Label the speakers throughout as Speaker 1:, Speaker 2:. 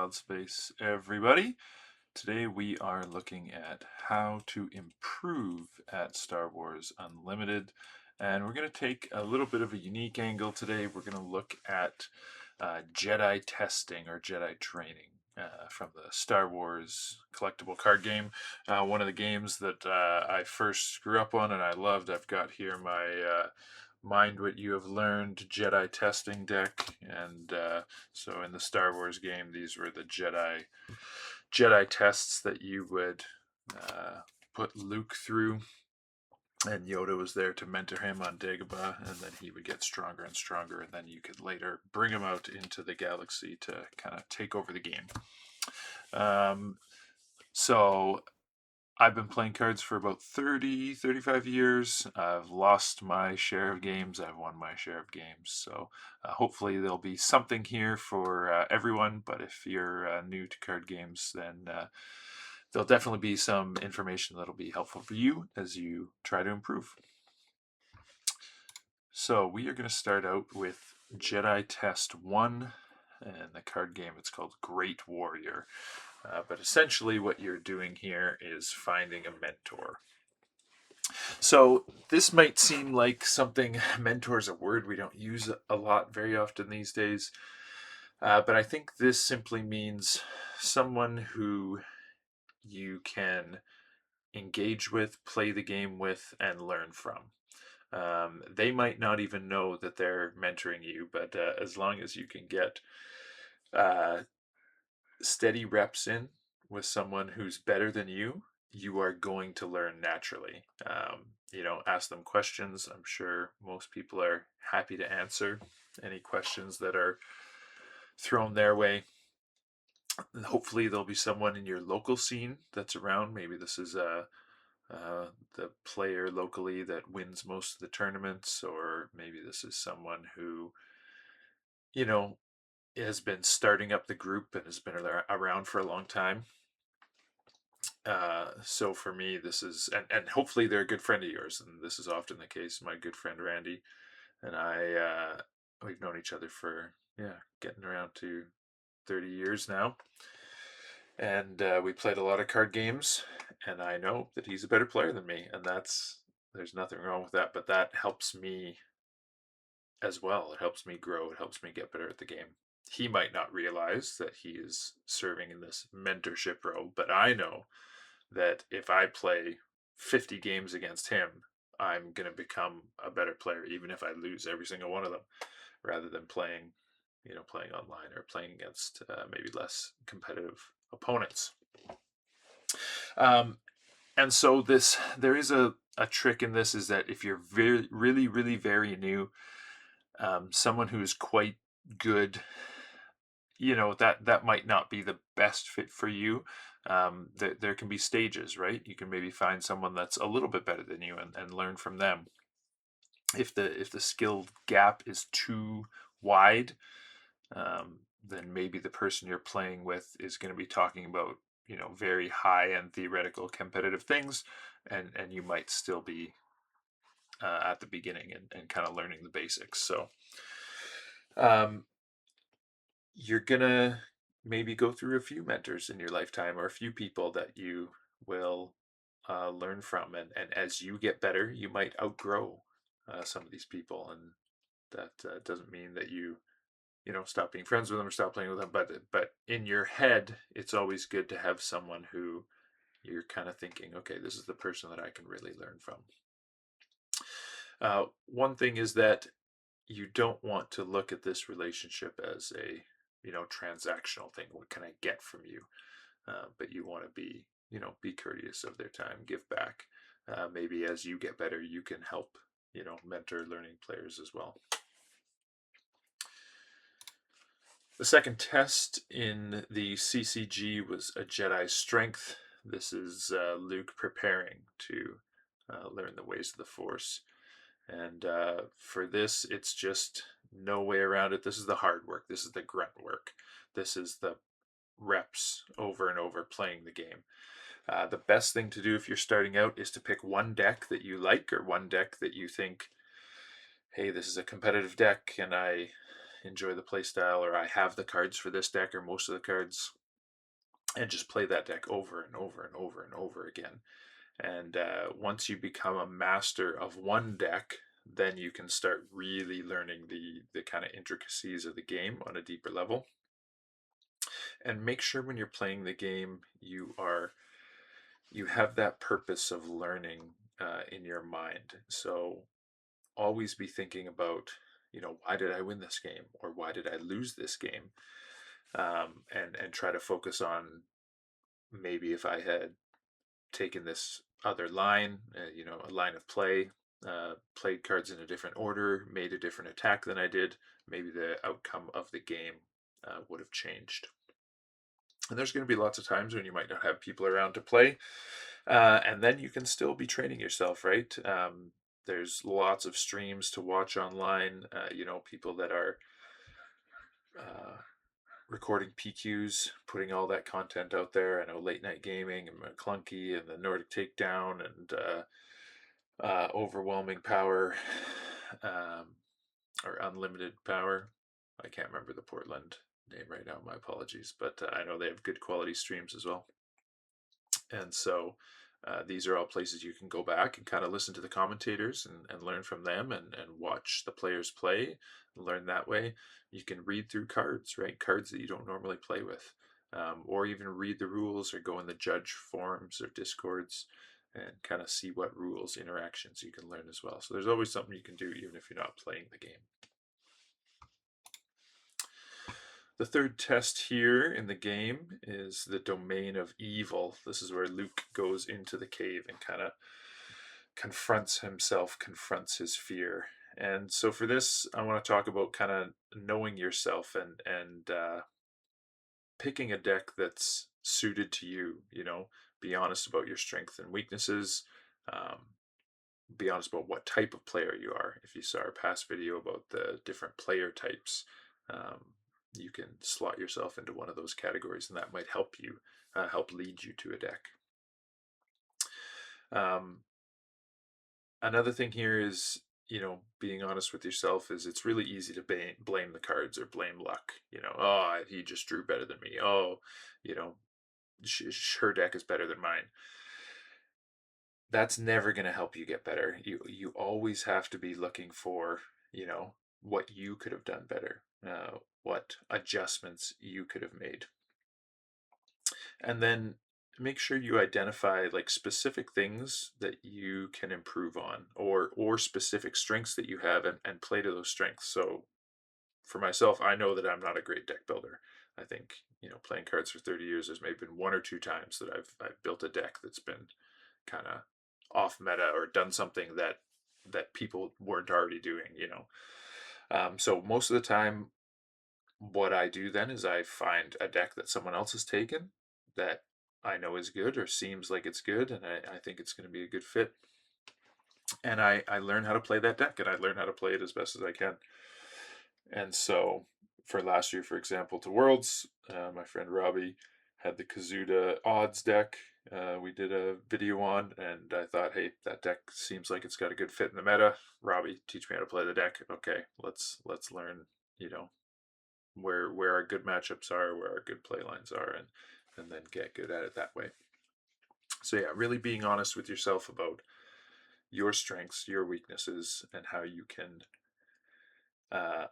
Speaker 1: Wild Space, everybody. Today we are looking at how to improve at Star Wars Unlimited, and we're going to take a little bit of a unique angle today. We're going to look at Jedi testing or Jedi training from the Star Wars collectible card game. One of the games that I first grew up on and I loved. I've got here my Mind What You Have Learned Jedi testing deck, and so in the Star Wars game, these were the Jedi tests that you would put Luke through, and Yoda was there to mentor him on Dagobah, and then he would get stronger and stronger, and then you could later bring him out into the galaxy to kind of take over the game. So I've been playing cards for about 35 years. I've lost my share of games. I've won my share of games. So hopefully there'll be something here for everyone. But if you're new to card games, then there'll definitely be some information that'll be helpful for you as you try to improve. So we are going to start out with Jedi Test 1. And the card game, it's called Great Warrior. But essentially what you're doing here is finding a mentor. So this might seem like something, mentor is a word we don't use a lot very often these days. But I think this simply means someone who you can engage with, play the game with, and learn from. They might not even know that they're mentoring you, but as long as you can get steady reps in with someone who's better than you are going to learn naturally. Ask them questions. I'm sure most people are happy to answer any questions that are thrown their way. And hopefully there'll be someone in your local scene that's around. Maybe this is the player locally that wins most of the tournaments, or maybe this is someone who, you know, has been starting up the group and has been around for a long time. So for me, this is, and hopefully they're a good friend of yours, and this is often the case. My good friend Randy and I, we've known each other for, getting around to 30 years now. And we played a lot of card games, and I know that he's a better player than me, and there's nothing wrong with that, but that helps me as well. It helps me grow, it helps me get better at the game. He might not realize that he is serving in this mentorship role, but I know that if I play 50 games against him, I'm going to become a better player, even if I lose every single one of them, rather than playing online or playing against maybe less competitive opponents. And so there is a trick in this, is that if you're really, really very new, someone who is quite good, that might not be the best fit for you. There can be stages, right? You can maybe find someone that's a little bit better than you and learn from them. If the skill gap is too wide, then maybe the person you're playing with is going to be talking about very high end theoretical competitive things, and you might still be at the beginning and kind of learning the basics. So you're gonna maybe go through a few mentors in your lifetime, or a few people that you will learn from, and as you get better, you might outgrow some of these people, and that doesn't mean that you stop being friends with them or stop playing with them, but in your head, it's always good to have someone who you're kind of thinking, okay, this is the person that I can really learn from. One thing is that you don't want to look at this relationship as a transactional thing. What can I get from you? But you want to be courteous of their time, give back. Maybe as you get better, you can help mentor learning players as well. The second test in the CCG was a Jedi Strength. This is Luke preparing to learn the ways of the Force. And for this, it's just no way around it. This is the hard work. This is the grunt work. This is the reps over and over playing the game. The best thing to do if you're starting out is to pick one deck that you like, or one deck that you think, hey, this is a competitive deck and I enjoy the play style, or I have the cards for this deck or most of the cards. and just play that deck over and over and over and over again. And once you become a master of one deck, then you can start really learning the kind of intricacies of the game on a deeper level. And make sure when you're playing the game, you have that purpose of learning in your mind. So always be thinking about, why did I win this game, or why did I lose this game, and try to focus on, maybe if I had taken this other line, a line of play, played cards in a different order, made a different attack than I did, maybe the outcome of the game would have changed. And there's going to be lots of times when you might not have people around to play, and then you can still be training yourself, right? There's lots of streams to watch online, people that are uh, recording PQs, putting all that content out there. I know Late Night Gaming and McClunky and the Nordic Takedown and Overwhelming Power, um, or Unlimited Power. I can't remember the Portland name right now. My apologies, but I know they have good quality streams as well. And so these are all places you can go back and kind of listen to the commentators and learn from them, and watch the players play and learn that way. You can read through cards, right? Cards that you don't normally play with, or even read the rules or go in the judge forums or discords and kind of see what rules interactions you can learn as well. So there's always something you can do even if you're not playing the game. The third test here in the game is the domain of evil. This is where Luke goes into the cave and kind of confronts himself, confronts his fear. And so for this, I want to talk about kind of knowing yourself, and picking a deck that's suited to you. Be honest about your strengths and weaknesses. Um, be honest about what type of player you are. If you saw our past video about the different player types, um, you can slot yourself into one of those categories, and that might help you, help lead you to a deck. Um, Another thing here is, being honest with yourself, is it's really easy to blame the cards or blame luck. Oh, he just drew better than me. Oh, you know, her deck is better than mine. That's never going to help you get better. You always have to be looking for, what you could have done better, what adjustments you could have made. And then make sure you identify like specific things that you can improve on, or specific strengths that you have, and play to those strengths. So for myself, I know that I'm not a great deck builder. I think, playing cards for 30 years, there's maybe been one or two times that I've built a deck that's been kind of off meta, or done something that people weren't already doing. So most of the time, what I do then is I find a deck that someone else has taken that I know is good, or seems like it's good, and I think it's going to be a good fit. And I learn how to play that deck, and I learn how to play it as best as I can. And so for last year, for example, to Worlds, my friend Robbie had the Kazuda odds deck. We did a video on, and I thought, hey, that deck seems like it's got a good fit in the meta. Robbie, teach me how to play the deck. Okay, let's learn, where our good matchups are, where our good play lines are, and then get good at it that way. So yeah, really being honest with yourself about your strengths, your weaknesses, and how you can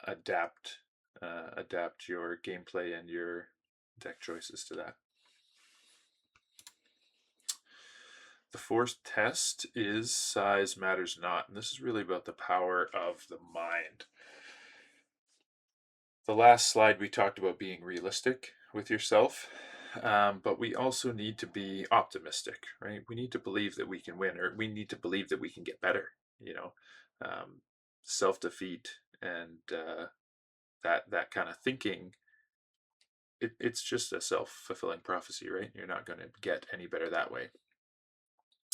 Speaker 1: adapt your gameplay and your deck choices to that. The fourth test is size matters not, and this is really about the power of the mind. The last slide, we talked about being realistic with yourself, but we also need to be optimistic, right? We need to believe that we can win, or we need to believe that we can get better. Um, Self-defeat and that kind of thinking, it's just a self-fulfilling prophecy, right? You're not going to get any better that way.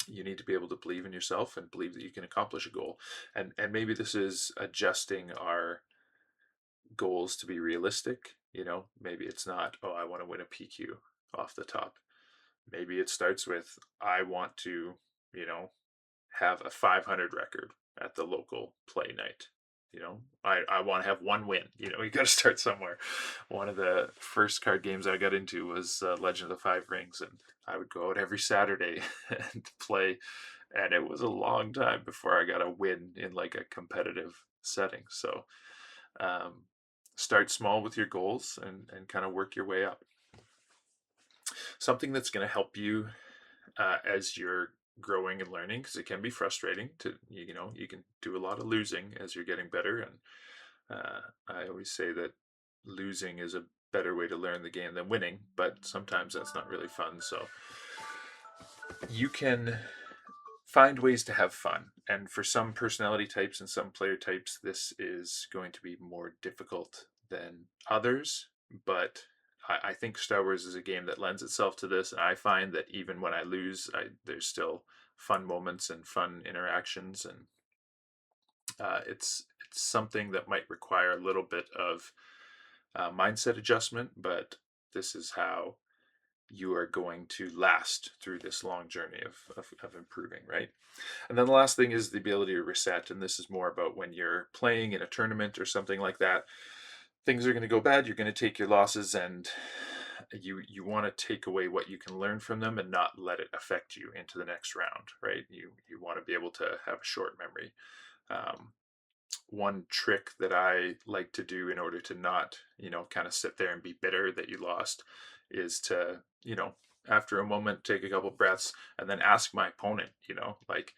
Speaker 1: You need to be able to believe in yourself and believe that you can accomplish a goal. And maybe this is adjusting our goals to be realistic. Maybe it's not, oh, I want to win a PQ off the top. Maybe it starts with, I want to, have a 500 record at the local play night. I want to have one win. You got to start somewhere. One of the first card games I got into was Legend of the Five Rings, and I would go out every Saturday and play, and it was a long time before I got a win in like a competitive setting. So um, start small with your goals and kind of work your way up. Something that's going to help you as you're growing and learning, because it can be frustrating to, you can do a lot of losing as you're getting better. And I always say that losing is a better way to learn the game than winning, but sometimes that's not really fun. So you can find ways to have fun. And for some personality types and some player types, this is going to be more difficult than others. But I think Star Wars is a game that lends itself to this. And I find that even when I lose, there's still fun moments and fun interactions. And it's something that might require a little bit of mindset adjustment, but this is how you are going to last through this long journey of improving, right? And then the last thing is the ability to reset. And this is more about when you're playing in a tournament or something like that. Things are going to go bad. You're going to take your losses, and you want to take away what you can learn from them and not let it affect you into the next round, right? You want to be able to have a short memory. Um, One trick that I like to do in order to not, kind of sit there and be bitter that you lost is to, after a moment, take a couple breaths and then ask my opponent, like,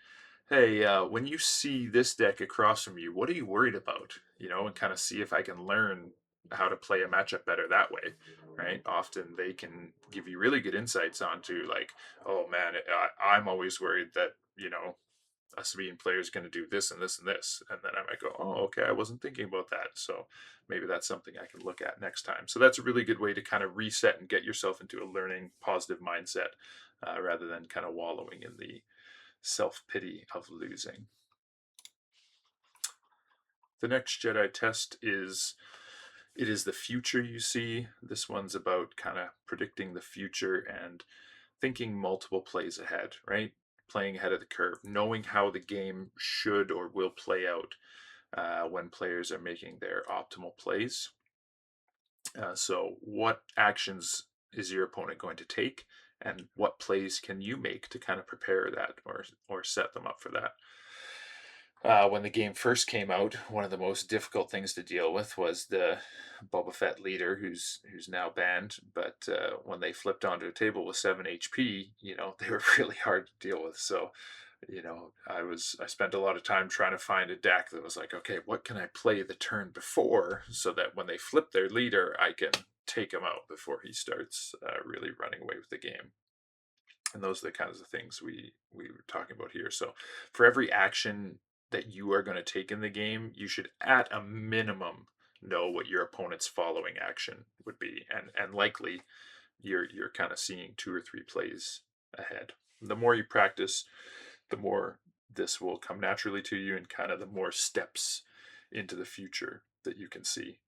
Speaker 1: hey, when you see this deck across from you, what are you worried about? And kind of see if I can learn how to play a matchup better that way, right? Often they can give you really good insights onto like, oh man, I'm always worried that, a Sabine player is going to do this and this and this. And then I might go, oh, okay, I wasn't thinking about that. So maybe that's something I can look at next time. So that's a really good way to kind of reset and get yourself into a learning positive mindset rather than kind of wallowing in the self pity of losing. The next Jedi test is it is the future you see. This one's about kind of predicting the future and thinking multiple plays ahead, right? Playing ahead of the curve, knowing how the game should or will play out when players are making their optimal plays. So, what actions is your opponent going to take, and what plays can you make to kind of prepare that or set them up for that? When the game first came out, one of the most difficult things to deal with was the Boba Fett leader, who's now banned. But when they flipped onto a table with 7 HP, they were really hard to deal with. So, I spent a lot of time trying to find a deck that was like, okay, what can I play the turn before so that when they flip their leader, I can take him out before he starts really running away with the game. And those are the kinds of things we were talking about here. So for every action that you are going to take in the game, you should at a minimum know what your opponent's following action would be, and likely you're kind of seeing 2 or 3 plays ahead. The more you practice, the more this will come naturally to you, and kind of the more steps into the future that you can see.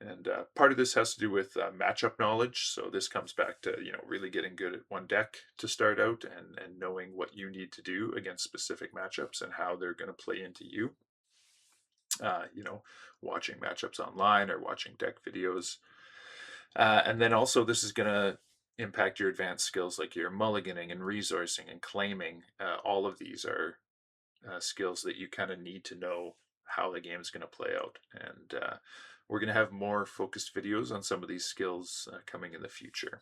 Speaker 1: And part of this has to do with matchup knowledge. So this comes back to really getting good at one deck to start out, and knowing what you need to do against specific matchups and how they're going to play into you. Watching matchups online or watching deck videos, and then also this is going to impact your advanced skills like your mulliganing and resourcing and claiming. All of these are skills that you kind of need to know how the game is going to play out. And we're going to have more focused videos on some of these skills coming in the future.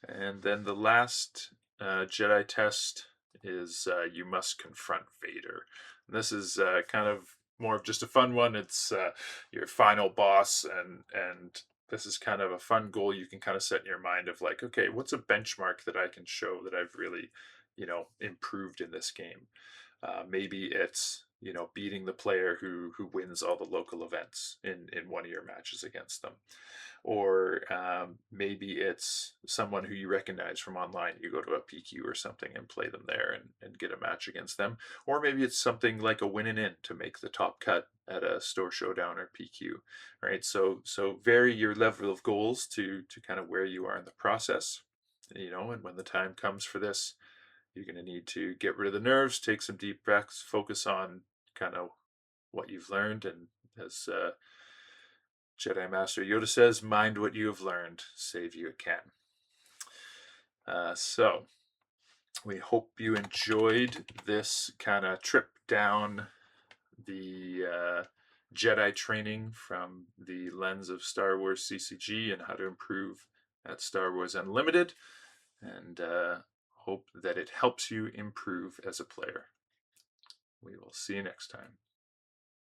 Speaker 1: And then the last Jedi test is you must confront Vader. And this is kind of more of just a fun one. It's your final boss, and this is kind of a fun goal you can kind of set in your mind of like, okay, what's a benchmark that I can show that I've really, improved in this game? Maybe it's beating the player who wins all the local events in one of your matches against them, or maybe it's someone who you recognize from online. You go to a PQ or something and play them there and get a match against them, or maybe it's something like a win and in to make the top cut at a store showdown or PQ, right? So vary your level of goals to kind of where you are in the process, and when the time comes for this, You're going to need to get rid of the nerves, take some deep breaths, focus on kind of what you've learned, and as Jedi Master Yoda says, mind what you have learned, save you a can. So we hope you enjoyed this kind of trip down the Jedi training from the lens of Star Wars CCG and how to improve at Star Wars Unlimited, and hope that it helps you improve as a player. We will see you next time.